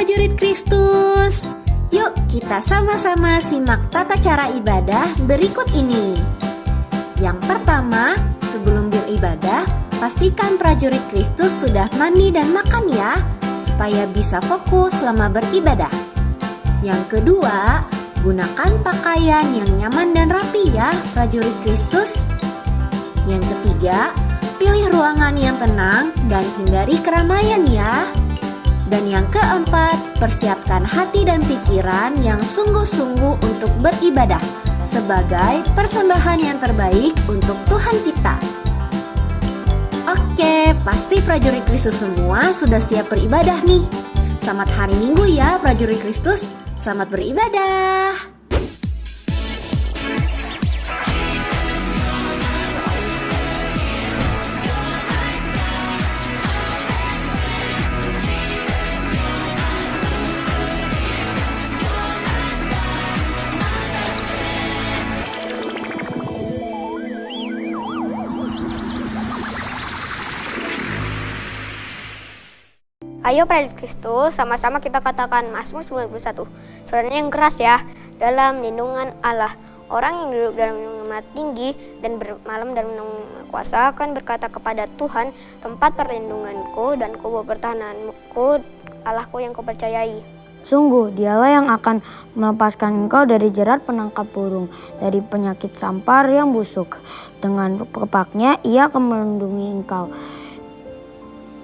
prajurit Kristus. Yuk kita sama-sama simak tata cara ibadah berikut ini. Yang pertama, sebelum beribadah, pastikan prajurit Kristus sudah mandi dan makan ya, supaya bisa fokus selama beribadah. Yang kedua, gunakan pakaian yang nyaman dan rapi ya, prajurit Kristus. Yang ketiga, pilih ruangan yang tenang dan hindari keramaian ya. Dan yang keempat, persiapkan hati dan pikiran yang sungguh-sungguh untuk beribadah sebagai persembahan yang terbaik untuk Tuhan kita. Oke, pasti prajurit Kristus semua sudah siap beribadah nih. Selamat hari Minggu ya prajurit Kristus. Selamat beribadah. Ayo prajurit Kristus, sama-sama kita katakan Mazmur 91. Suaranya yang keras ya. Dalam lindungan Allah, orang yang duduk dalam lindungan tinggi dan bermalam dalam lindungan kuasa akan berkata kepada Tuhan, tempat perlindunganku dan kubu pertahananku, Allahku yang kupercayai. Sungguh, dialah yang akan melepaskan engkau dari jerat penangkap burung, dari penyakit sampar yang busuk. Dengan kepaknya ia akan melindungi engkau.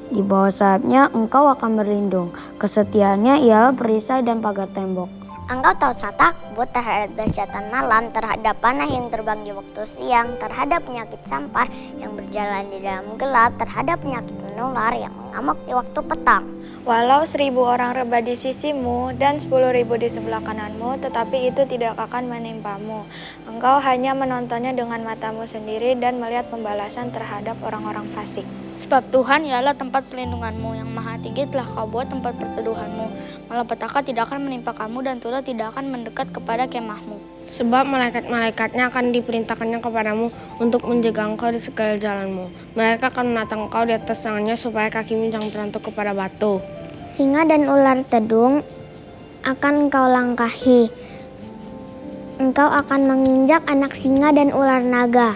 Di bawah sayapnya engkau akan berlindung. Kesetiaannya ialah perisai dan pagar tembok. Engkau tahu takut terhadap dahsyatan malam, terhadap panah yang terbang di waktu siang, terhadap penyakit sampar yang berjalan di dalam gelap, terhadap penyakit menular yang mengamuk di waktu petang. Walau 1.000 orang rebah di sisimu dan 10.000 di sebelah kananmu, tetapi itu tidak akan menimpamu. Engkau hanya menontonnya dengan matamu sendiri dan melihat pembalasan terhadap orang-orang fasik. Sebab Tuhan ialah tempat perlindunganmu, yang maha tinggi telah kau buat tempat perteduhanmu. Malapetaka tidak akan menimpa kamu dan tulah tidak akan mendekat kepada kemahmu. Sebab malaikat-malaikatnya akan diperintahkannya kepadamu untuk menjaga engkau di segala jalanmu. Mereka akan menatang engkau di atas tangannya supaya kakimu jangan terantuk kepada batu. Singa dan ular tedung akan engkau langkahi. Engkau akan menginjak anak singa dan ular naga.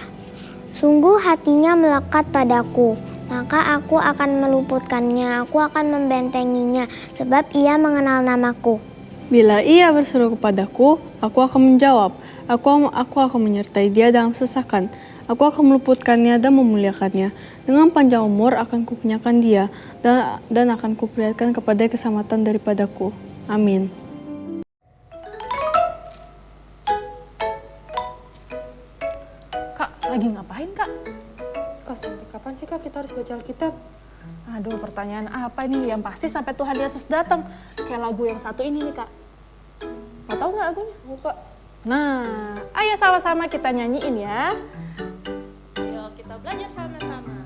Sungguh hatinya melekat padaku, maka aku akan meluputkannya, aku akan membentenginya, sebab ia mengenal namaku. Bila ia berseru kepadaku, aku akan menjawab. Aku akan menyertai dia dalam sesakan. Aku akan meluputkannya dan memuliakannya. Dengan panjang umur akan kukenyakan dia, dan akan kuperlihatkan kepada keselamatan daripadaku. Amin. Kak, lagi ngapain kak? Kak, sampai kapan sih kak kita harus baca Alkitab? Aduh, pertanyaan apa nih? Yang pasti sampai Tuhan Yesus datang. Kayak lagu yang satu ini nih kak. Mau tahu nggak lagunya? Mau kak. Nah, ayo sama-sama kita nyanyiin ya. Ayo kita belajar sama-sama.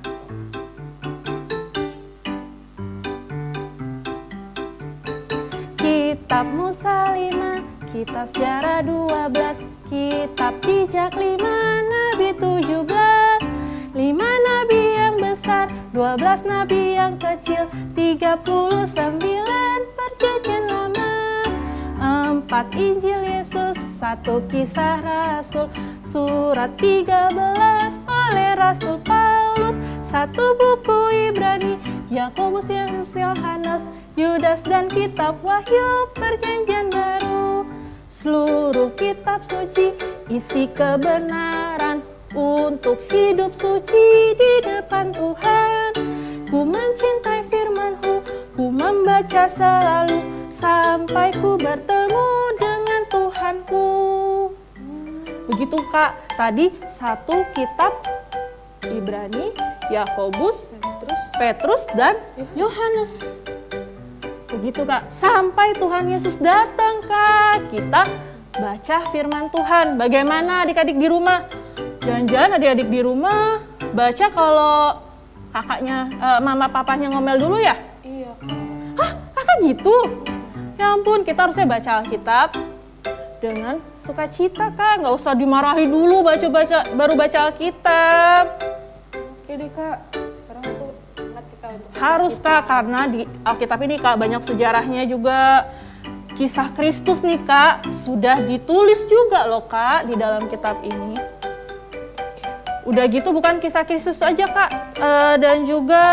Kitab Musa 5, Kitab Sejarah 12, Kitab Bijak 5, Nabi 17, 5 nabi yang besar, 12 nabi yang kecil, 39 perjanjian lama, 4 Injil Yesus, 1 Kisah Rasul, surat 13 oleh Rasul Paulus, 1 buku Ibrani, Yakobus, Yesus, Yohanes, Yudas dan kitab Wahyu perjanjian baru. Seluruh kitab suci isi kebenaran untuk hidup suci di depan Tuhan. Ku mencintai firman-Mu, ku membaca selalu sampai ku bertemu dengan Tuhanku. Begitu kak, tadi 1 kitab Ibrani, Yakobus, Petrus dan Yohanes. Begitu kak, sampai Tuhan Yesus datang kak, kita baca firman Tuhan. Bagaimana adik-adik di rumah? Jangan-jangan adik-adik di rumah baca kalau kakaknya, mama papanya ngomel dulu ya? Iya. Hah, kakak gitu? Ya ampun, kita harusnya baca Alkitab dengan sukacita kak, nggak usah dimarahi dulu baru baca Alkitab. Oke deh kak, sekarang aku semangat ya kak Harus Kak, karena di Alkitab ini Kak banyak sejarahnya juga. Kisah Kristus nih Kak, sudah ditulis juga loh Kak di dalam kitab ini. Udah gitu bukan kisah Kristus aja Kak, dan juga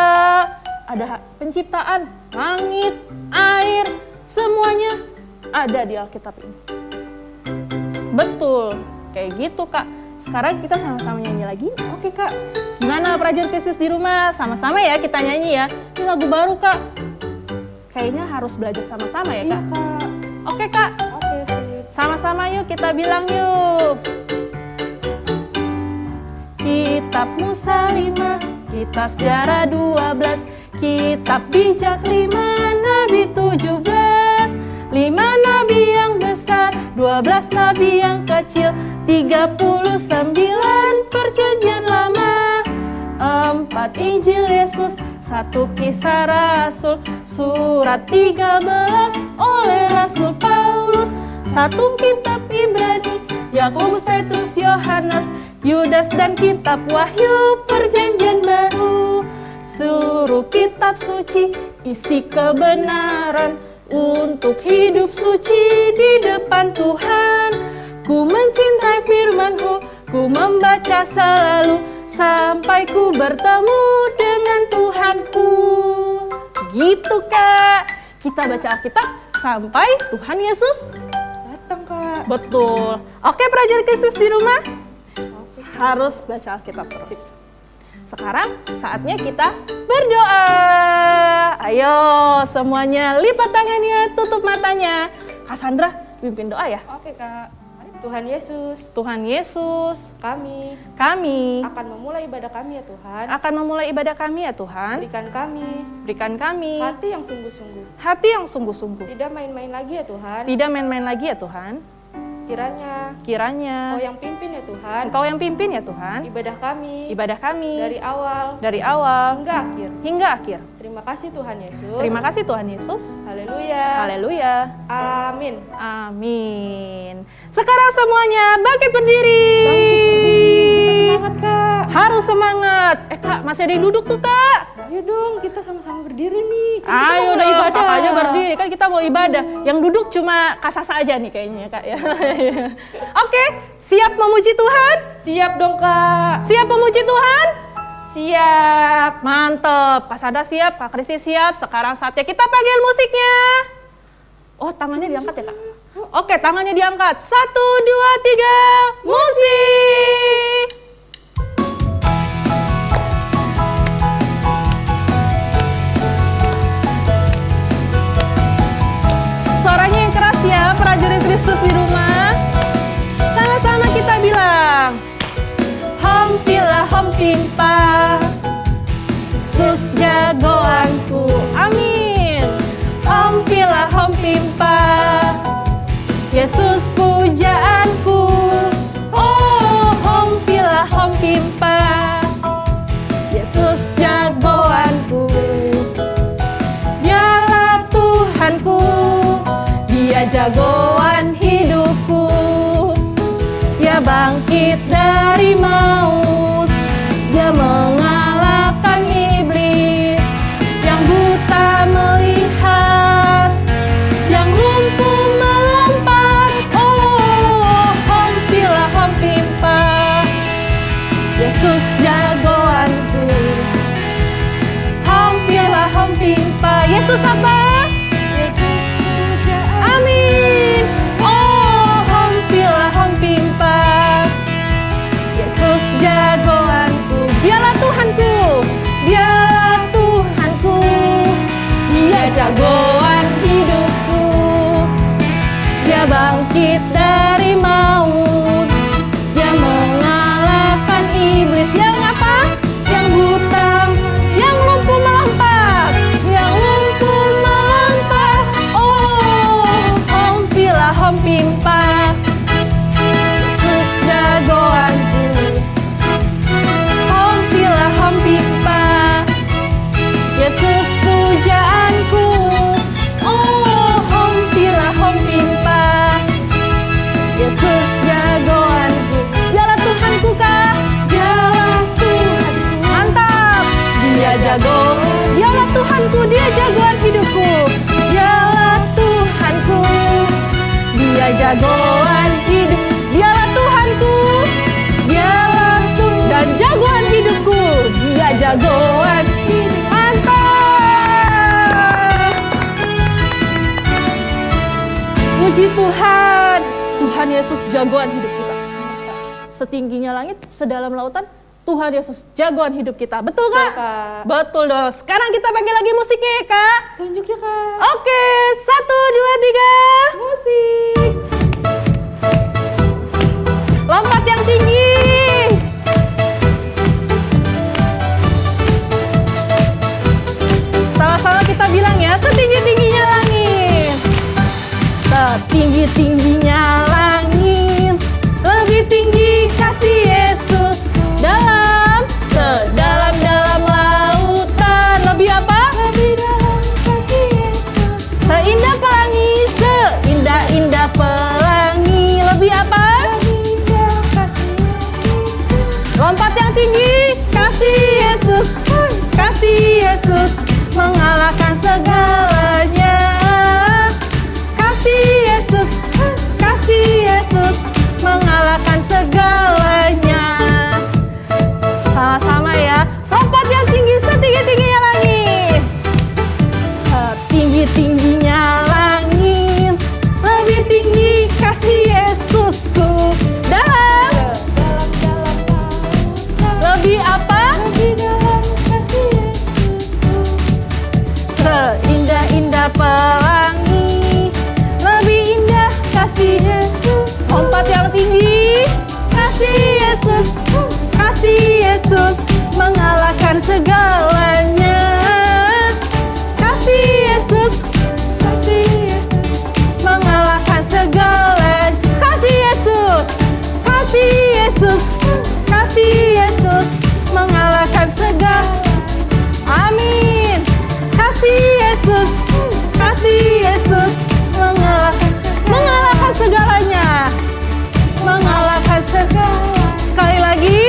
ada penciptaan, langit, air, semuanya ada di Alkitab ini. Betul, kayak gitu Kak. Sekarang kita sama-sama nyanyi lagi. Oke Kak, gimana prajurit Kristus di rumah? Sama-sama ya kita nyanyi ya. Ini lagu baru Kak. Kayaknya harus belajar sama-sama ya Kak? Iya Kak. Oke Kak. Oke sip. Sama-sama yuk kita bilang yuk. Kitab Musa 5, Kitab Sejarah 12, Kitab Bijak 5, Nabi 17, 5 nabi yang besar, 12 nabi yang kecil, 39 perjanjian lama, 4 Injil Yesus, 1 Kisah Rasul, surat 13 oleh Rasul Paulus, 1 Kitab Ibrani, Yakobus, Petrus, Yohanes, Yudas dan Kitab Wahyu Perjanjian Baru, seluruh kitab suci isi kebenaran untuk hidup suci di depan Tuhan. Ku mencintai firman-Mu, ku membaca selalu sampai ku bertemu dengan Tuhanku. Gitu Kak, kita baca Alkitab sampai Tuhan Yesus datang Kak. Betul. Oke prajurit Kristus di rumah, harus baca Alkitab terus. Sekarang saatnya kita berdoa. Ayo semuanya lipat tangannya, tutup matanya. Kak Sandra pimpin doa ya. Oke Kak. Tuhan Yesus, Tuhan Yesus, kami akan memulai ibadah kami ya Tuhan. memulai ibadah kami ya Tuhan. Berikan kami hati yang sungguh-sungguh. yang sungguh-sungguh. Tidak main-main lagi ya Tuhan. Tidak main-main lagi ya Tuhan. Kiranya Engkau yang pimpin ya Tuhan. pimpin ya Tuhan. Ibadah kami Dari awal hingga akhir. Terima kasih Tuhan Yesus. Haleluya. Haleluya. Amin. Amin. Sekarang semuanya bangkit berdiri. Semangat Kak. Harus semangat. Kak, masih ada yang duduk tuh Kak. Ayo dong kita sama-sama berdiri nih. Ayo dong, kakaknya berdiri. Kan kita mau ibadah. Yang duduk cuma kasasa aja nih kayaknya Kak ya. Oke, siap memuji Tuhan? Siap dong Kak. Siap memuji Tuhan? Siap. Mantep. Kak Sada siap, Kak Kristi siap. Sekarang saatnya kita panggil musiknya. Oh, tangannya diangkat ya Kak? Oke, tangannya diangkat. 1, 2, 3, musik! Suaranya yang keras ya, prajurit Kristus di rumah. Sama-sama kita bilang, Hompilah hompimpa, Yesus jagoanku, amin. Hompilah hompimpa, Yesus pujaanku. Oh, hompilah hompimpa, Yesus jagoanku. Dialah Tuhanku, Dia jagoan hidupku. Dia bangkit dari maut, Dia mengalahkan iblis. Yang buta melihat, yang lumpuh melompat. Oh, hompilah hompimpa, Yesus jagoanku. Hompilah hompimpa, Yesus apa? Yesus pujaan. Amin. Oh, hompilah hompimpa, Yesus jagoanku. Dialah Tuhanku, Dialah Tuhanku. Dia jagoan hidupku. Dia bangkit dari maut, Dia mengalahkan iblis. Yang apa? Yang buta, yang lumpuh melompat, yang lumpuh melompat. Oh, hompilah hompimpa, Yesus jagoanku. Hompilah hompimpa, Yesus pujaanku. Oh, hompilah hompimpa, Yesus jagoanku. Dialah Tuhanku Kak, Dialah Tuhanku. Mantap. Dia jago, Dialah Tuhanku, Dia jagoan hidupku. Dialah Tuhanku, Dia jagoan hidup. Dialah Tuhanku, Dialah Tuhan dan jagoan hidupku. Dia jagoan hidup. Mantap. Puji Tuhan. Tuhan Yesus jagoan hidup kita. Setingginya langit, sedalam lautan, Tuhan Yesus jagoan hidup kita. Betul Kak? Betul dong. Sekarang kita pakai lagi musiknya ya Kak. Tunjuk ya Kak. Oke, 1, 2, 3. Musik. Lompat yang tinggi. Sama-sama kita bilang ya, setinggi-tingginya langit. Setinggi-tingginya langit, lebih tinggi kasih Yesus. Sedalam-dalam lautan, lebih apa? Lebih dalam kasih Yesus. Seindah pelangi, seindah-indah pelangi, lebih apa? Lebih indah kasih Yesus. Lompat yang tinggi, kasih Yesus, kasih Yesus mengalahkan segalanya. Kasih Yesus, kasih Yesus mengalahkan segalanya. Sama-sama ya, lompat yang tinggi, setinggi-tingginya langit. Setinggi-tingginya langit, lebih tinggi kasih Yesusku. Lebih apa? Lebih dalam kasih Yesusku. Seindah-indah pelangi, lebih indah kasih Yesus. Lompat yang tinggi, kasih Yesus, kasih Yesus mengalahkan segalanya. Kasih Yesus, kasih Yesus mengalahkan segalanya. Kasih Yesus, kasih Yesus, kasih Yesus mengalahkan segalanya. Amin. Kasih Yesus, kasih Yesus mengalahkan segalanya. Mengalahkan segalanya. Sekali lagi,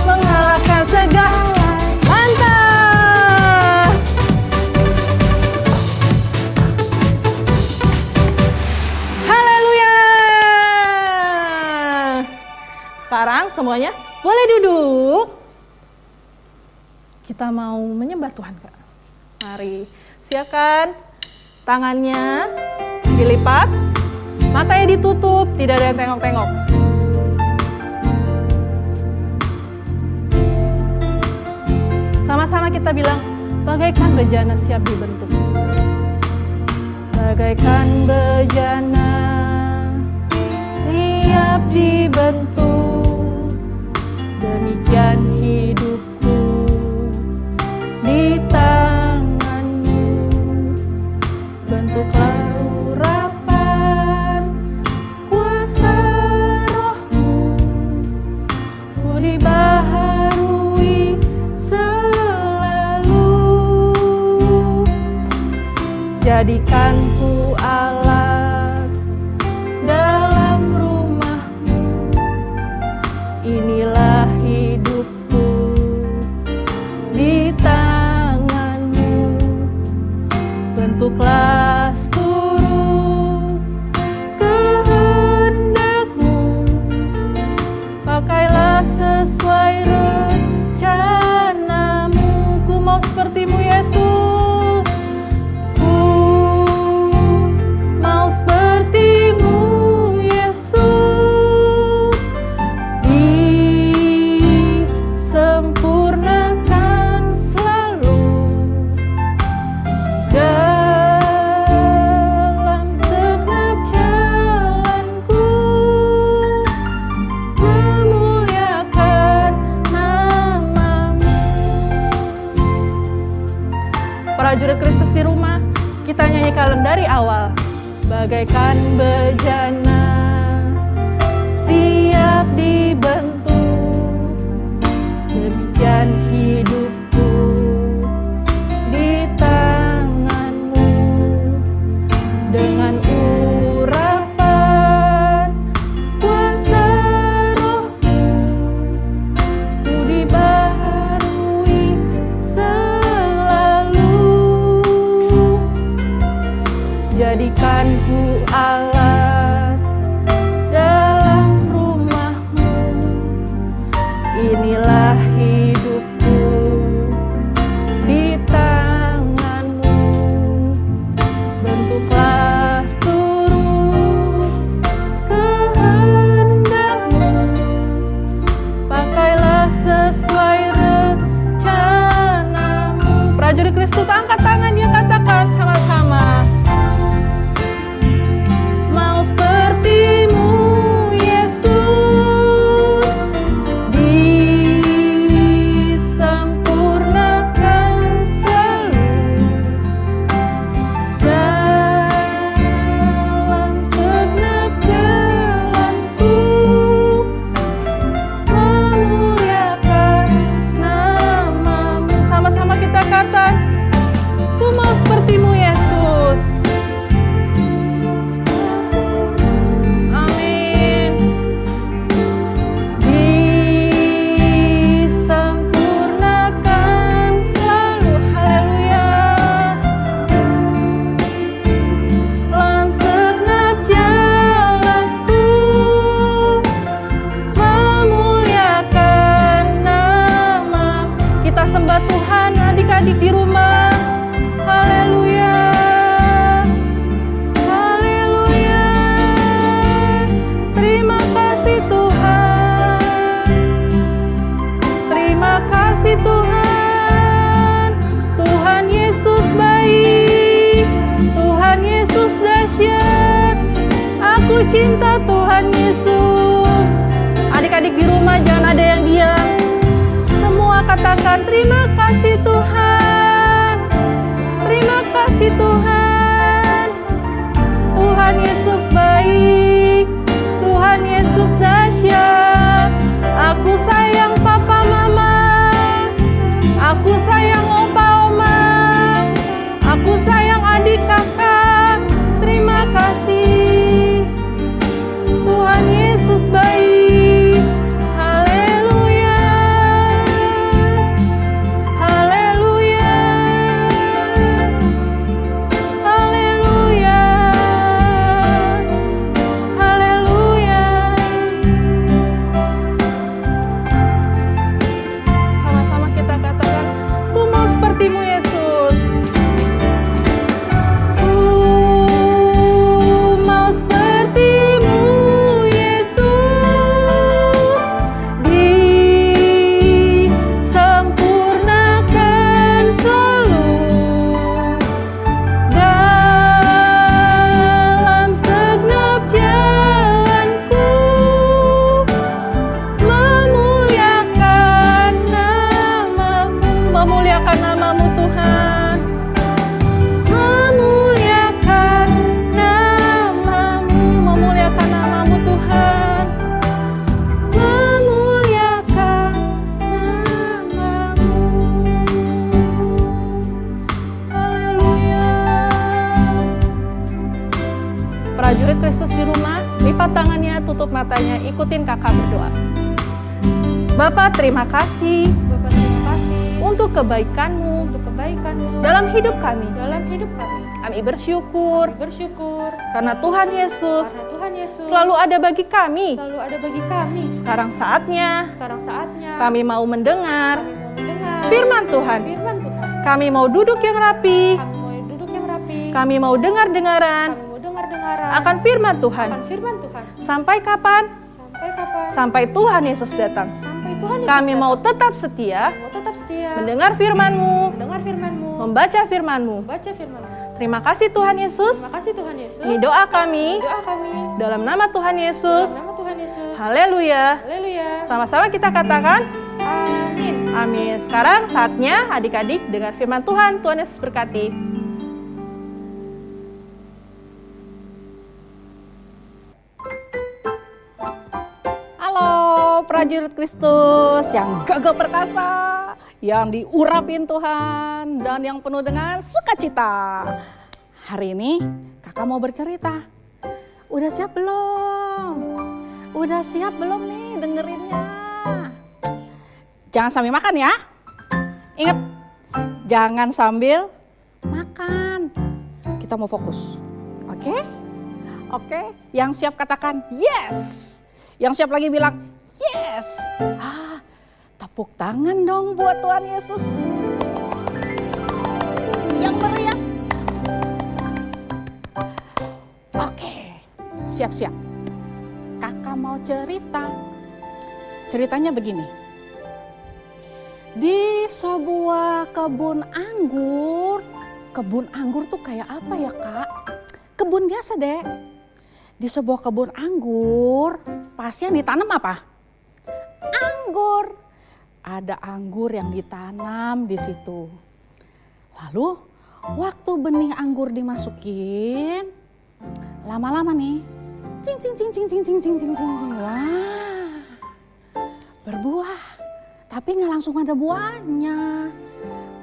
mengalahkan segalanya. Mantap. Haleluya. Sekarang semuanya boleh duduk. Kita mau menyembah Tuhan Kak. Mari, silakan tangannya dilipat, matanya ditutup, tidak ada yang tengok-tengok. Sama-sama kita bilang, bagaikan bejana siap dibentuk. Bagaikan bejana siap dibentuk, demikian hidupku di tanganmu. Bentuklah urapan kuasa rohmu, ku dibaharui selalu. Jadikanku alat dalam rumahmu, inilah hidupku di tanganmu. Bentuklah seluruh kehendakmu, pakailah sesuai rencanamu. Ku mau sepertimu Yesus, ku mau sepertimu Yesus, disempurnakan selalu dalam segenap jalanku, memuliakan namamu. Prajurit Kristus di rumah, kita nyanyikan dari awal. Bagaikan bejana siap dibentuk, demikian hidupku di tanganmu. Dengan urapan kuasa rohmu, ku dibaharui selalu. cinta Tuhan adik-adik di rumah. Haleluya. Haleluya. Terima kasih Tuhan. Terima kasih Tuhan. Tuhan Yesus baik. Tuhan Yesus dahsyat. Aku cinta Tuhan Yesus. Adik-adik di rumah jangan ada yang diam. Semua katakan terima kasih Tuhan. Terima kasih Tuhan. Tuhan Yesus baik. Tuhan Yesus dahsyat. Aku sayang papa mama. Aku sayang opa oma. Aku sayang adik kakak. Terima kasih. Tuhan Yesus baik. Haleluya. Haleluya. Haleluya. Haleluya. Sama-sama kita katakan, ku mau sepertimu Yesus. Ku mau sepertimu Yesus, disempurnakan selalu dalam segenap jalanku, memuliakan namamu Tuhan, memuliakan namamu Tuhan, memuliakan namamu. Haleluya. Prajurit Kristus di rumah, lipat tangannya, tutup matanya, ikutin kakak berdoa. Bapak terima kasih, untuk kebaikanmu, dalam hidup kami. Kami bersyukur, karena Tuhan Yesus, selalu ada bagi kami. Sekarang saatnya, kami mau mendengar, firman Tuhan. Kami mau duduk yang rapi. Kami mau dengar-dengaran akan firman Tuhan. Sampai kapan? Sampai Tuhan Yesus datang. Kami mau tetap setia, mendengar firman-Mu, membaca firman-Mu. Terima kasih Tuhan Yesus. Ini doa kami, dalam nama Tuhan Yesus. Haleluya. Sama-sama kita katakan, amin. Sekarang saatnya adik-adik dengar firman Tuhan. Tuhan Yesus berkati. Halo prajurit Kristus yang gagah perkasa, yang diurapin Tuhan, dan yang penuh dengan sukacita. Hari ini kakak mau bercerita. Udah siap belum? Udah siap belum nih dengerinnya? Jangan sambil makan ya. Ingat, jangan sambil makan. Kita mau fokus. Oke? Oke, yang siap katakan yes. Yang siap lagi bilang, yes. Tepuk tangan dong buat Tuhan Yesus. Yang meriah. Oke, siap-siap. Kakak mau cerita. Ceritanya begini. Di sebuah kebun anggur tuh kayak apa ya kak? Kebun biasa deh. Di sebuah kebun anggur, pasti yang ditanam apa? Anggur. Ada anggur yang ditanam di situ. Lalu waktu benih anggur dimasukin, lama-lama nih, cing. Wah, berbuah. Tapi nggak langsung ada buahnya.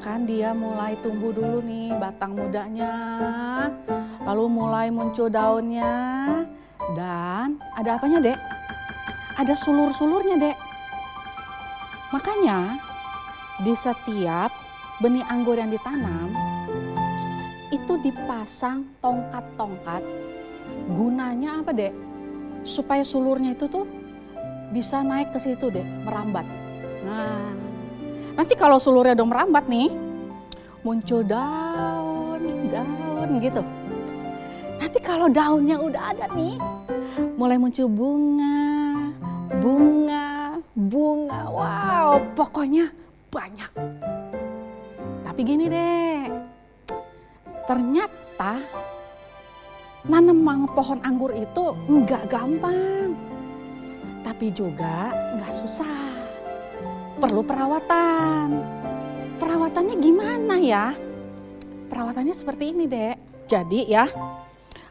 Kan dia mulai tumbuh dulu nih batang mudanya. Lalu mulai muncul daunnya. Dan ada apanya dek? Ada sulur-sulurnya dek. Makanya di setiap benih anggur yang ditanam itu dipasang tongkat-tongkat. Gunanya apa dek? Supaya sulurnya itu tuh bisa naik ke situ dek, merambat. Nah, Nanti kalau sulurnya udah merambat nih, muncul daun gitu. Nanti kalau daunnya udah ada nih, mulai muncul bunga. Wow, pokoknya banyak. Tapi gini deh, ternyata nanam pohon anggur itu nggak gampang, tapi juga nggak susah. Perlu perawatan. Perawatannya gimana ya? Perawatannya seperti ini, Dek. Jadi ya,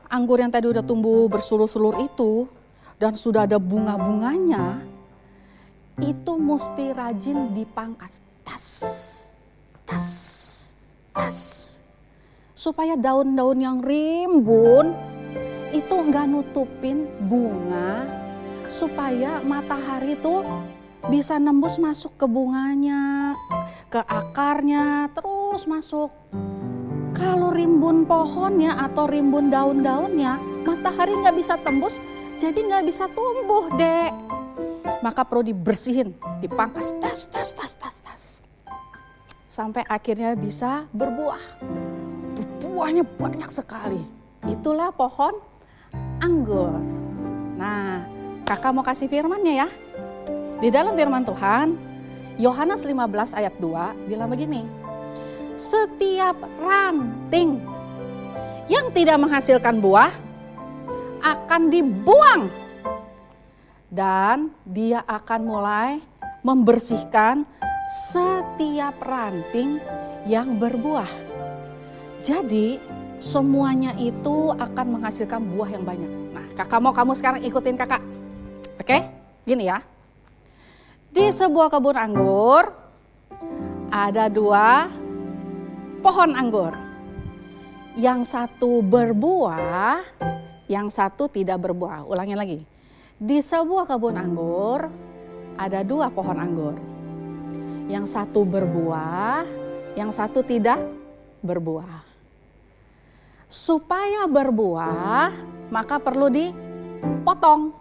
anggur yang tadi udah tumbuh bersulur-sulur itu dan sudah ada bunga-bunganya, itu mesti rajin dipangkas. Tas. Supaya daun-daun yang rimbun itu nggak nutupin bunga, supaya matahari tuh bisa nembus masuk ke bunganya, ke akarnya, terus masuk. Kalau rimbun pohonnya atau rimbun daun-daunnya, matahari nggak bisa tembus, jadi nggak bisa tumbuh, Dek. Maka perlu dibersihin, dipangkas, tas. Sampai akhirnya bisa berbuah. Berbuahnya banyak sekali. Itulah pohon anggur. Nah, kakak mau kasih firmannya ya. Di dalam firman Tuhan, Yohanes 15 ayat 2 bilang begini. Setiap ranting yang tidak menghasilkan buah akan dibuang. Dan dia akan mulai membersihkan setiap ranting yang berbuah. Jadi semuanya itu akan menghasilkan buah yang banyak. Nah, kakak mau kamu sekarang ikutin kakak. Oke? Gini ya. Di sebuah kebun anggur ada 2 pohon anggur. Yang satu berbuah, yang satu tidak berbuah. Ulangin lagi. Di sebuah kebun anggur ada 2 pohon anggur. Yang satu berbuah, yang satu tidak berbuah. Supaya berbuah, maka perlu dipotong,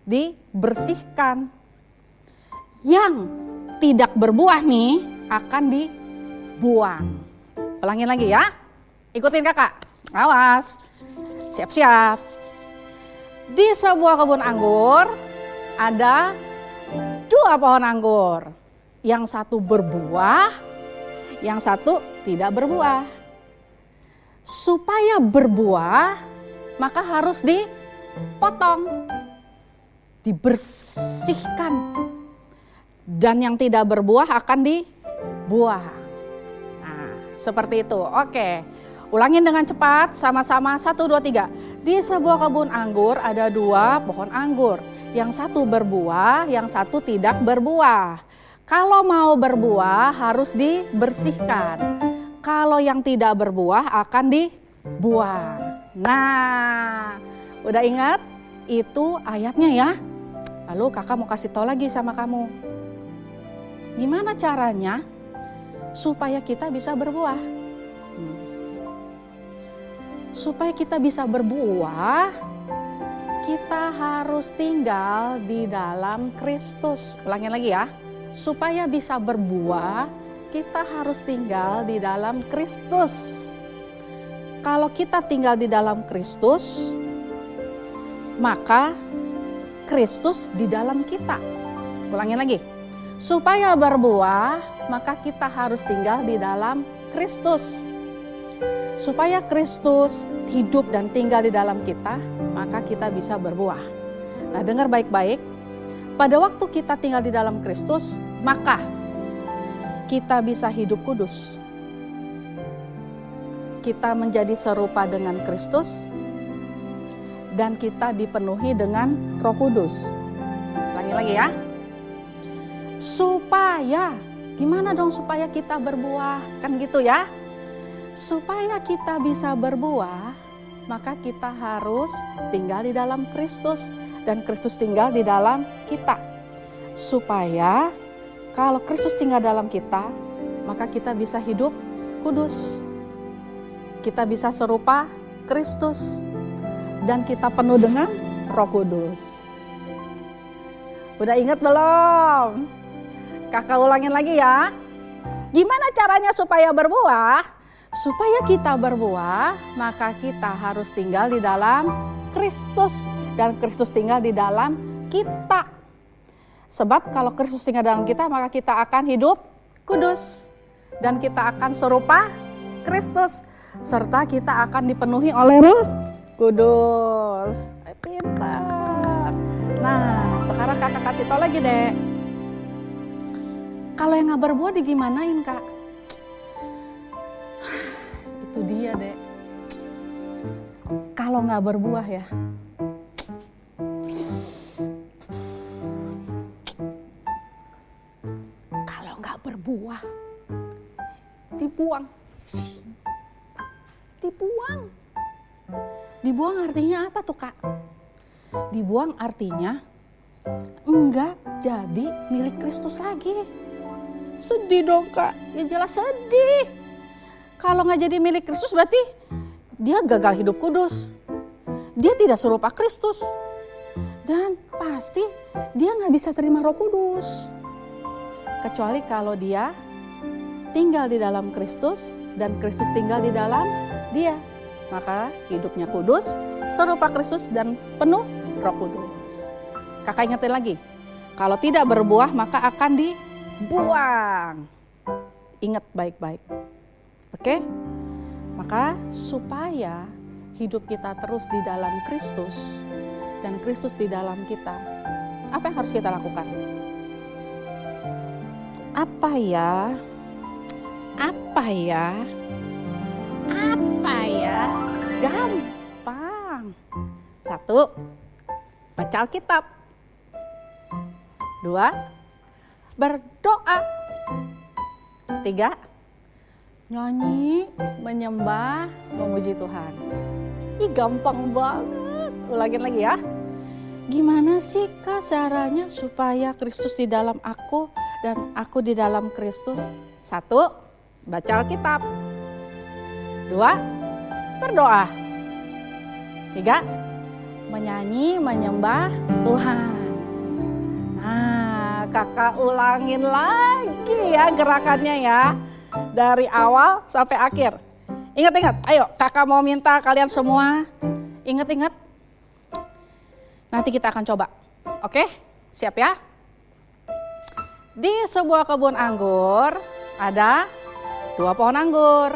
dibersihkan. Yang tidak berbuah nih akan dibuang. Ulangin lagi ya. Ikutin kakak. Awas. Siap-siap. Di sebuah kebun anggur ada 2 pohon anggur. Yang satu berbuah, yang satu tidak berbuah. Supaya berbuah, maka harus dipotong, dibersihkan. Dan yang tidak berbuah akan dibuang. Nah, seperti itu. Oke, ulangin dengan cepat, sama-sama 1, 2, 3. Di sebuah kebun anggur ada 2 pohon anggur. Yang satu berbuah, yang satu tidak berbuah. Kalau mau berbuah harus dibersihkan. Kalau yang tidak berbuah akan dibuang. Nah, udah ingat? Itu ayatnya ya. Lalu kakak mau kasih tahu lagi sama kamu. Gimana caranya supaya kita bisa berbuah? Supaya kita bisa berbuah, kita harus tinggal di dalam Kristus. Ulangin lagi ya. Supaya bisa berbuah, kita harus tinggal di dalam Kristus. Kalau kita tinggal di dalam Kristus, maka Kristus di dalam kita. Ulangin lagi. Supaya berbuah, maka kita harus tinggal di dalam Kristus. Supaya Kristus hidup dan tinggal di dalam kita, maka kita bisa berbuah. Nah, dengar baik-baik. Pada waktu kita tinggal di dalam Kristus, maka kita bisa hidup kudus. Kita menjadi serupa dengan Kristus dan kita dipenuhi dengan Roh Kudus. Lagi ya. Supaya, gimana dong supaya kita berbuah? Kan gitu ya. Supaya kita bisa berbuah, maka kita harus tinggal di dalam Kristus dan Kristus tinggal di dalam kita. Supaya kalau Kristus tinggal dalam kita, maka kita bisa hidup kudus. Kita bisa serupa Kristus dan kita penuh dengan Roh Kudus. Udah ingat belum? Kakak ulangin lagi ya. Gimana caranya supaya berbuah? Supaya kita berbuah, maka kita harus tinggal di dalam Kristus. Dan Kristus tinggal di dalam kita. Sebab kalau Kristus tinggal dalam kita, maka kita akan hidup kudus. Dan kita akan serupa Kristus. Serta kita akan dipenuhi oleh Roh Kudus. Pintar. Nah, sekarang kakak kasih tau lagi, Dek. Kalau yang gak berbuah digimanain, Kak? Itu dia, Dek. Kalau gak berbuah ya, kalau gak berbuah, dibuang. Dibuang. Dibuang artinya apa tuh, Kak? Dibuang artinya enggak jadi milik Kristus lagi. Sedih dong, Kak. Ya jelas sedih. Kalau nggak jadi milik Kristus berarti dia gagal hidup kudus. Dia tidak serupa Kristus. Dan pasti dia nggak bisa terima Roh Kudus. Kecuali kalau dia tinggal di dalam Kristus dan Kristus tinggal di dalam dia. Maka hidupnya kudus, serupa Kristus dan penuh Roh Kudus. Kakak ingetin lagi, kalau tidak berbuah maka akan dibuang. Ingat baik-baik. Oke? Maka supaya hidup kita terus di dalam Kristus dan Kristus di dalam kita, apa yang harus kita lakukan? Apa ya? Gampang. 1, baca Alkitab. 2, berdoa. 3, nyanyi, menyembah, memuji Tuhan. Ih, gampang banget. Ulangin lagi ya. Gimana sih, Kak, caranya supaya Kristus di dalam aku dan aku di dalam Kristus? 1, baca Alkitab. 2, berdoa. 3, menyanyi, menyembah Tuhan. Nah, kakak ulangin lagi ya gerakannya ya. Dari awal sampai akhir. Ingat-ingat, ayo kakak mau minta kalian semua ingat-ingat. Nanti kita akan coba. Oke, siap ya? Di sebuah kebun anggur ada 2 pohon anggur.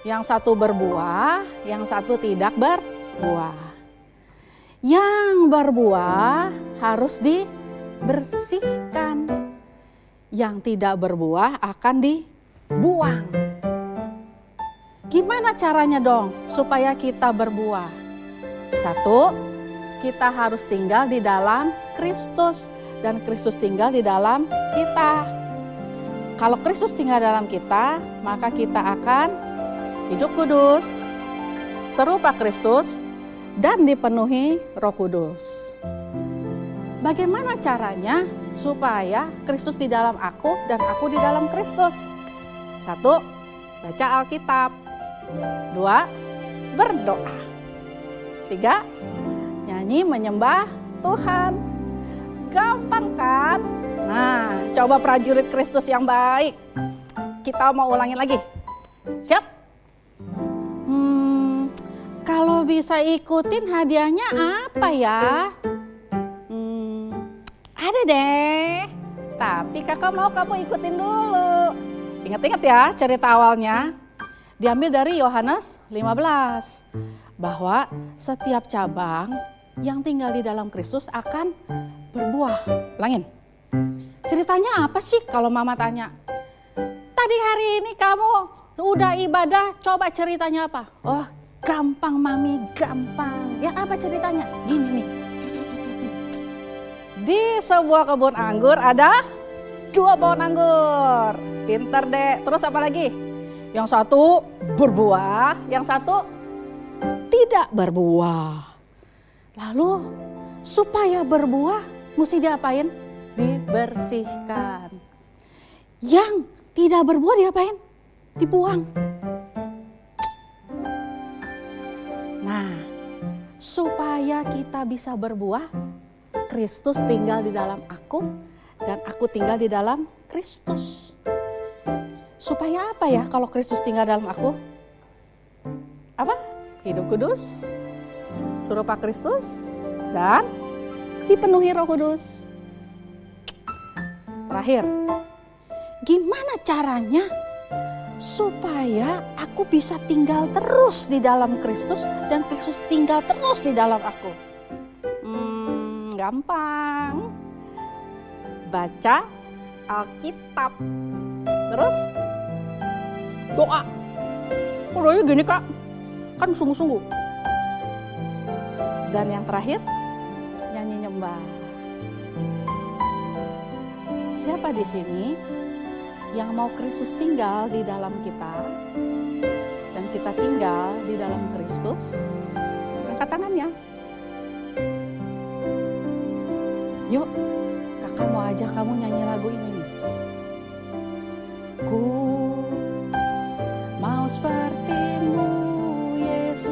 Yang satu berbuah, yang satu tidak berbuah. Yang berbuah harus dibersihkan. Yang tidak berbuah akan dibuang. Gimana caranya dong supaya kita berbuah? 1, kita harus tinggal di dalam Kristus dan Kristus tinggal di dalam kita. Kalau Kristus tinggal dalam kita, maka kita akan hidup kudus, serupa Kristus, dan dipenuhi Roh Kudus. Bagaimana caranya supaya Kristus di dalam aku dan aku di dalam Kristus? 1, baca Alkitab. 2, berdoa. 3, nyanyi menyembah Tuhan. Gampang kan? Nah, coba prajurit Kristus yang baik. Kita mau ulangin lagi. Siap? Kalau bisa ikutin hadiahnya apa ya? Ada deh. Tapi kakak mau kamu ikutin dulu. Ingat-ingat ya cerita awalnya. Diambil dari Yohanes 15. Bahwa setiap cabang yang tinggal di dalam Kristus akan berbuah. Ulangin. Ceritanya apa sih kalau mama tanya? Tadi hari ini kamu udah ibadah, coba ceritanya apa? Oh, gampang Mami, gampang. Ya apa ceritanya? Gini nih. Di sebuah kebun anggur ada 2 pohon anggur. Pinter deh. Terus apa lagi? Yang satu berbuah, yang satu tidak berbuah. Lalu supaya berbuah mesti diapain? Dibersihkan. Yang tidak berbuah diapain? Dibuang. Nah, supaya kita bisa berbuah, Kristus tinggal di dalam aku dan aku tinggal di dalam Kristus. Supaya apa ya kalau Kristus tinggal dalam aku? Apa? Hidup kudus, serupa Kristus, dan dipenuhi Roh Kudus. Terakhir, gimana caranya supaya aku bisa tinggal terus di dalam Kristus dan Kristus tinggal terus di dalam aku? Gampang. Baca Alkitab. Terus doa. Doanya gini Kak, kan sungguh-sungguh. Dan yang terakhir, nyanyi nyembah. Siapa di sini yang mau Kristus tinggal di dalam kita dan kita tinggal di dalam Kristus? Angkat tangannya. Yuk, kakak mau ajak kamu nyanyi lagu ini nih. Ku mau sepertimu Yesus,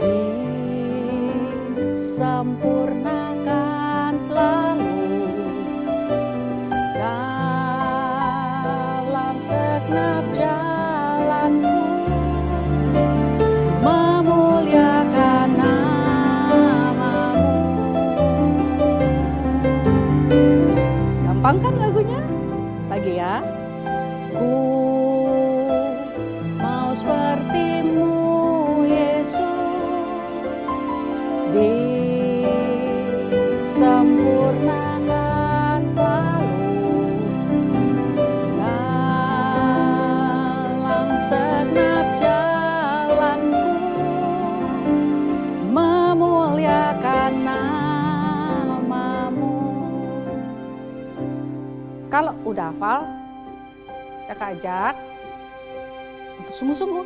disempurnakan selalu dalam segenap jalanku, memuliakan namamu. Gampang kan lagunya? Lagi ya. Ku mau sepertimu Yesus, disempurnakan selalu dalam segenap jalanku, memuliakan namamu. Kalau udah hafal, kakak ajak untuk sungguh-sungguh.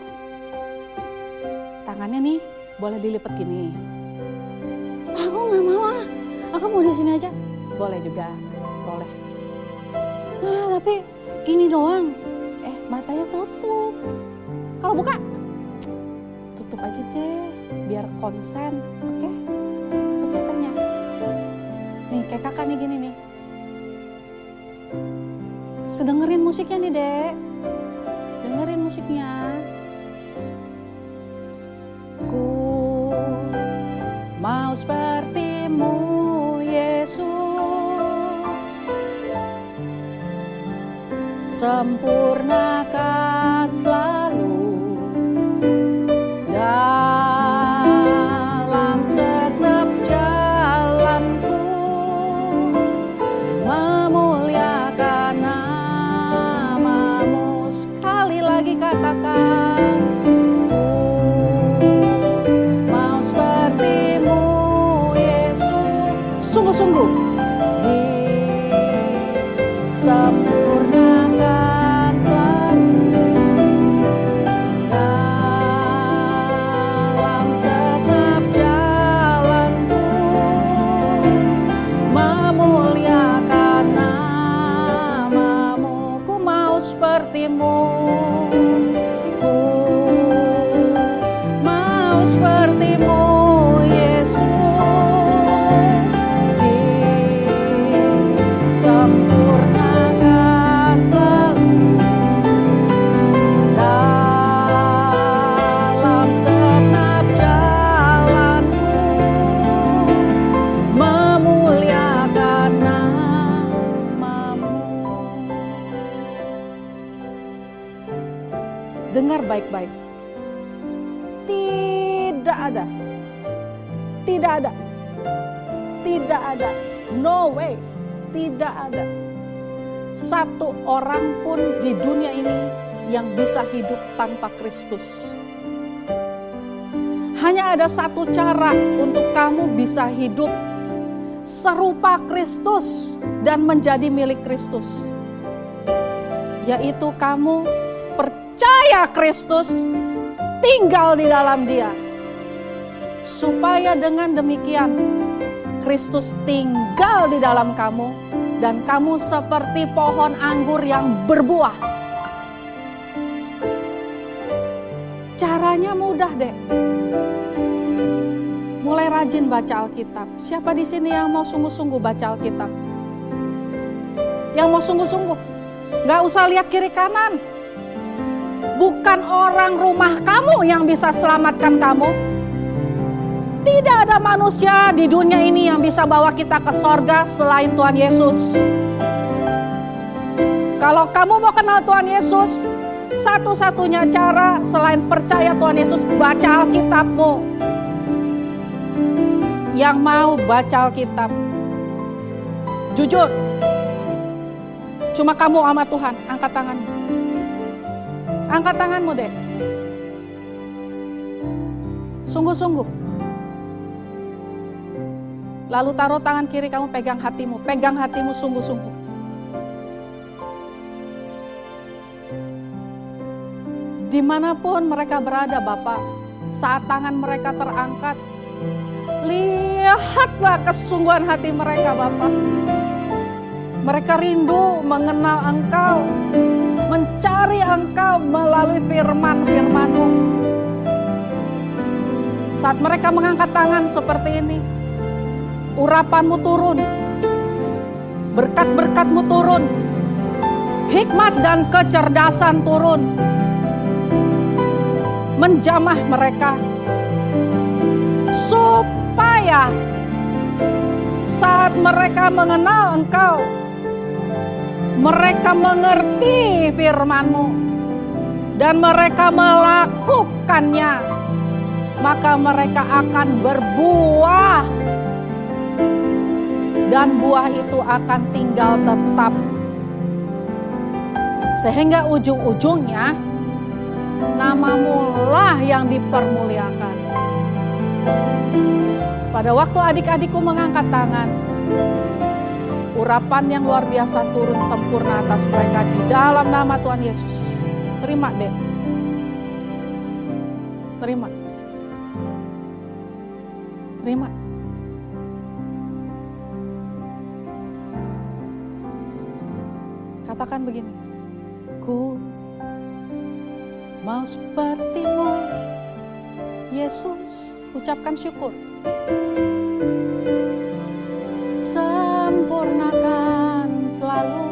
Tangannya nih boleh dilipat gini. Aku nggak mau ah, aku mau di sini aja. Boleh juga, boleh. Nah tapi gini doang. Matanya tutup. Kalau buka, tutup aja deh, biar konsen, oke? Tutup matanya. Nih kayak kakak nih gini nih. Dengerin musiknya nih dek, dengerin musiknya. Ku mau sepertimu Yesus, sempurnakan selalu dalam setiap jalanku, memuliakan namamu. Sekali lagi katakan, mau sepertimu Yesus, sungguh-sungguh disempurnakan selalu dalam setiap jalanku, memuliakan namamu. Ku mau sepertimu, ku mau sepertimu Yesus, disempurnakan selalu dalam segenap jalanku, memuliakan namamu. Dengar baik-baik. Tidak ada, no way, tidak ada satu orang pun di dunia ini yang bisa hidup tanpa Kristus. Hanya ada satu cara untuk kamu bisa hidup serupa Kristus dan menjadi milik Kristus, yaitu kamu percaya Kristus, tinggal di dalam Dia, supaya dengan demikian Kristus tinggal di dalam kamu dan kamu seperti pohon anggur yang berbuah. Caranya mudah deh. Mulai rajin baca Alkitab. Siapa di sini yang mau sungguh-sungguh baca Alkitab? Yang mau sungguh-sungguh? Gak usah lihat kiri kanan. Bukan orang rumah kamu yang bisa selamatkan kamu. Tidak ada manusia di dunia ini yang bisa bawa kita ke sorga selain Tuhan Yesus. Kalau kamu mau kenal Tuhan Yesus, satu-satunya cara selain percaya Tuhan Yesus, baca Alkitabmu. Yang mau baca Alkitab, jujur, cuma kamu sama Tuhan, angkat tanganmu. Angkat tanganmu deh. Sungguh-sungguh. Lalu taruh tangan kiri kamu, pegang hatimu sungguh-sungguh. Dimanapun mereka berada Bapak, saat tangan mereka terangkat, lihatlah kesungguhan hati mereka Bapak. Mereka rindu mengenal Engkau, mencari Engkau melalui firman-firman-Mu. Saat mereka mengangkat tangan seperti ini, urapan-Mu turun, berkat-berkat-Mu turun, hikmat dan kecerdasan turun, menjamah mereka, supaya saat mereka mengenal Engkau, mereka mengerti firman-Mu dan mereka melakukannya, maka mereka akan berbuah dan buah itu akan tinggal tetap, sehingga ujung-ujungnya nama-Mu lah yang dipermuliakan. Pada waktu adik-adikku mengangkat tangan, urapan yang luar biasa turun sempurna atas mereka di dalam nama Tuhan Yesus. Terima deh. Terima. Terima. Katakan begini, ku mau seperti-Mu, Yesus. Ucapkan syukur. Sempurnakan selalu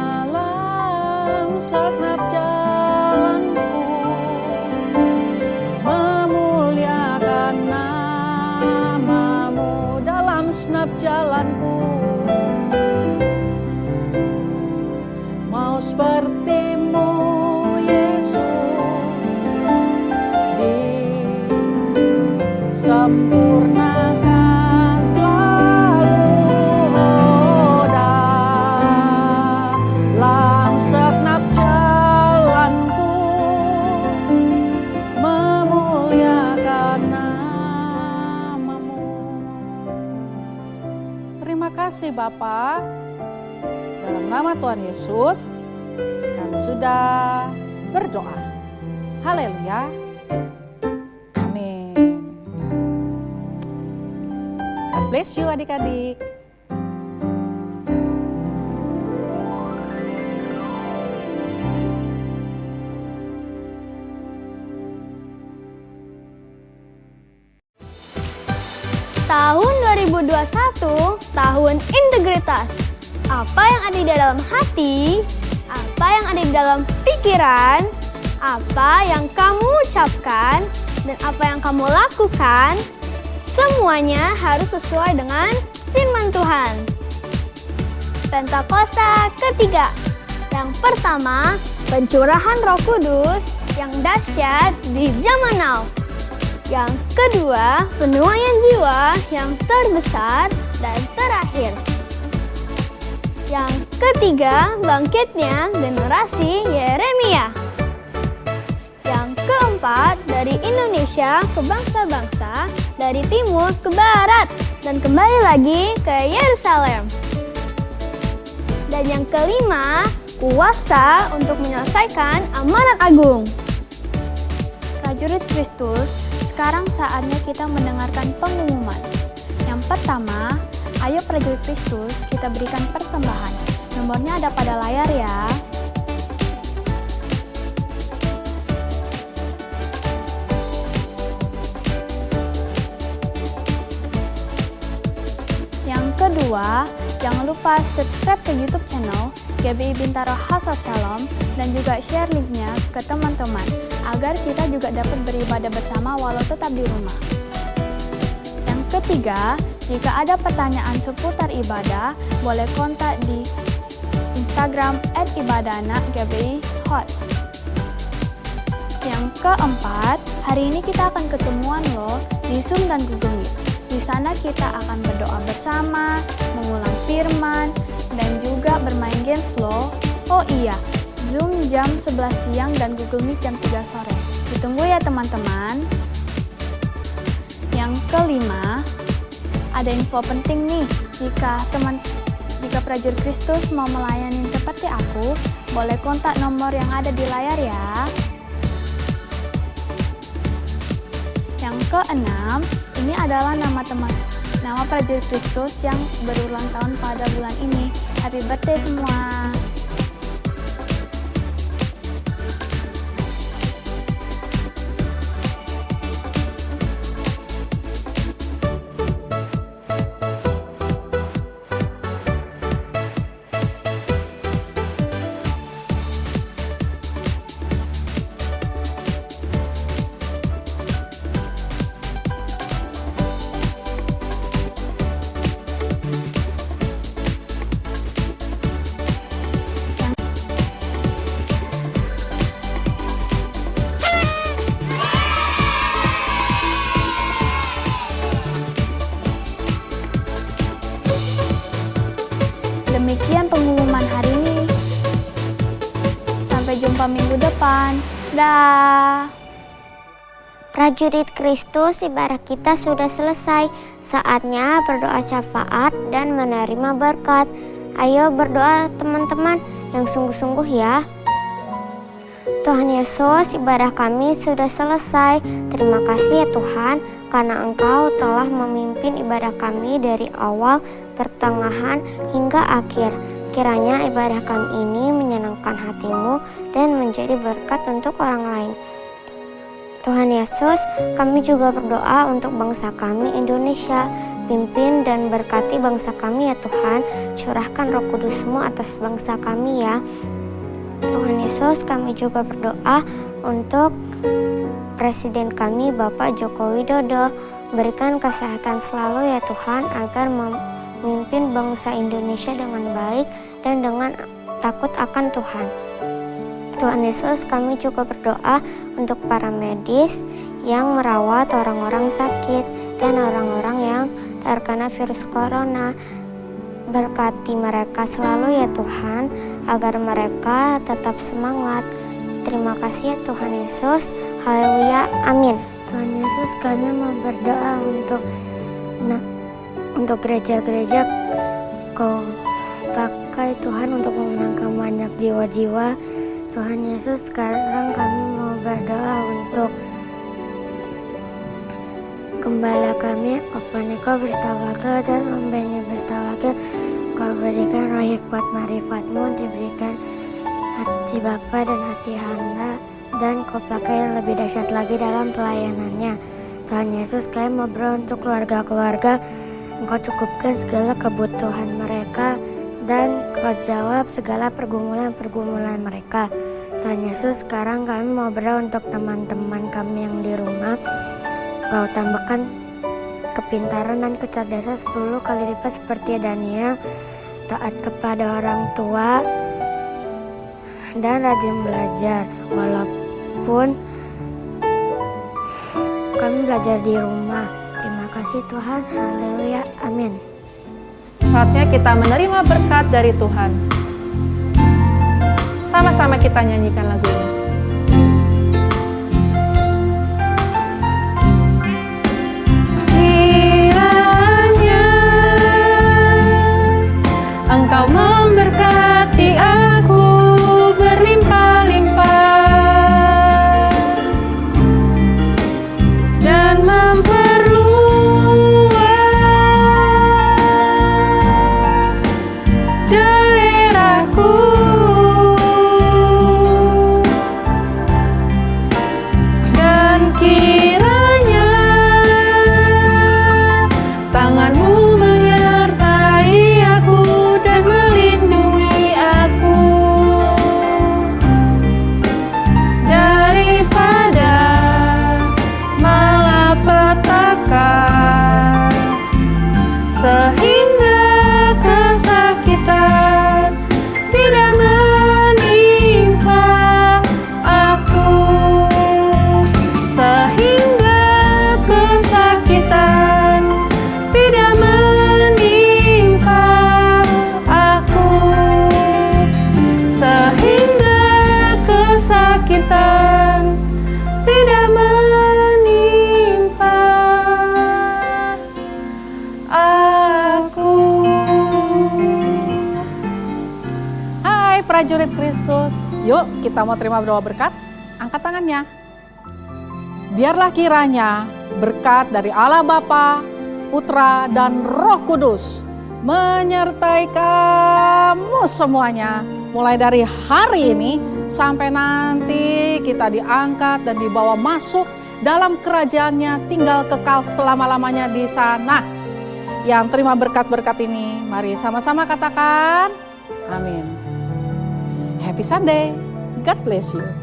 dalam segenap jalanku, memuliakan nama-Mu dalam segenap jalanku. Mau seperti-Mu, sempurnakan selalu dalam segenap jalanku, memuliakan nama-Mu. Terima kasih Bapa. Dalam nama Tuhan Yesus, kami sudah berdoa. Haleluya. Bless you adik-adik. Tahun 2021, tahun integritas. Apa yang ada di dalam hati, apa yang ada di dalam pikiran, apa yang kamu ucapkan, dan apa yang kamu lakukan, semuanya harus sesuai dengan firman Tuhan. Pentakosta ketiga. Yang pertama, pencurahan Roh Kudus yang dahsyat di zaman now. Yang kedua, penuaian jiwa yang terbesar dan terakhir. Yang ketiga, bangkitnya generasi Yeremia. Yang keempat, dari Indonesia ke bangsa-bangsa, dari timur ke barat, dan kembali lagi ke Yerusalem. Dan yang kelima, kuasa untuk menyelesaikan amanat agung. Prajurit Kristus, sekarang saatnya kita mendengarkan pengumuman. Yang pertama, ayo prajurit Kristus, kita berikan persembahan. Nomornya ada pada layar ya. Yang kedua, jangan lupa lupa subscribe ke YouTube channel GBI Bintaro House of Shalom dan juga share linknya ke teman-teman agar kita juga dapat beribadah bersama walau tetap di rumah. Yang ketiga, jika ada pertanyaan seputar ibadah, boleh kontak di Instagram @ibadahna_GBI_host. Yang keempat, hari ini kita akan ketemuan loh di Zoom dan Google Meet. Di sana kita akan berdoa bersama, mengulang firman, dan juga bermain games loh. Oh iya, Zoom jam 11 siang dan Google Meet jam 3 sore. Ditunggu ya teman-teman. Yang kelima, ada info penting nih. Jika prajurit Kristus mau melayani seperti aku, boleh kontak nomor yang ada di layar ya. Yang keenam, ini adalah nama prajurit Kristus yang berulang tahun pada bulan ini. Happy birthday semua. Demikian pengumuman hari ini. Sampai jumpa minggu depan. Dah. Prajurit Kristus, ibadah kita sudah selesai. Saatnya berdoa syafaat dan menerima berkat. Ayo berdoa teman-teman yang sungguh-sungguh ya. Tuhan Yesus, ibadah kami sudah selesai. Terima kasih ya Tuhan, karena Engkau telah memimpin ibadah kami dari awal, pertengahan, hingga akhir. Kiranya ibadah kami ini menyenangkan hati-Mu dan menjadi berkat untuk orang lain. Tuhan Yesus, kami juga berdoa untuk bangsa kami Indonesia. Pimpin dan berkati bangsa kami ya Tuhan. Curahkan Roh Kudus-Mu atas bangsa kami ya. Tuhan Yesus, kami juga berdoa untuk Presiden kami Bapak Joko Widodo. Berikan kesehatan selalu ya Tuhan, agar memimpin bangsa Indonesia dengan baik dan dengan takut akan Tuhan. Tuhan Yesus, kami juga berdoa untuk para medis yang merawat orang-orang sakit dan orang-orang yang terkena virus corona. Berkati mereka selalu ya Tuhan, agar mereka tetap semangat. Terima kasih ya Tuhan Yesus. Haleluya, amin. Tuhan Yesus, kami mau berdoa untuk gereja-gereja. Kau pakai Tuhan untuk memenangkan banyak jiwa-jiwa. Tuhan Yesus, sekarang kami mau berdoa untuk gembala kami, Opa Niko Berstawakil dan Om Benny Berstawakil. Kau berikan roh hikmat marifat-Mu, diberikan hati Bapa dan hati hamba, dan Kau pakai lebih dahsyat lagi dalam pelayanannya. Tuhan Yesus, kami mau berdoa untuk keluarga-keluarga. Engkau cukupkan segala kebutuhan mereka, dan Kau jawab segala pergumulan-pergumulan mereka. Tuhan Yesus, sekarang kami mau berdoa untuk teman-teman kami yang di rumah. Kau tambahkan kepintaran dan kecerdasan 10 kali lipat seperti Daniel, taat kepada orang tua, dan rajin belajar. Walaupun kami belajar di rumah. Terima kasih Tuhan. Haleluya. Amin. Saatnya kita menerima berkat dari Tuhan. Sama-sama kita nyanyikan lagu ini. Kiranya Engkau memberkati aku berlimpah-limpah dan memperluas daerahku. Dan kiranya tangan-Mu menyertai aku Hai prajurit Kristus, yuk kita mau terima doa berkat. Angkat tangannya. Biarlah kiranya berkat dari Allah Bapa, Putra, dan Roh Kudus menyertai kamu semuanya. Mulai dari hari ini sampai nanti kita diangkat dan dibawa masuk dalam kerajaannya, tinggal kekal selama-lamanya di sana. Yang terima berkat-berkat ini, mari sama-sama katakan amin. Happy Sunday, God bless you.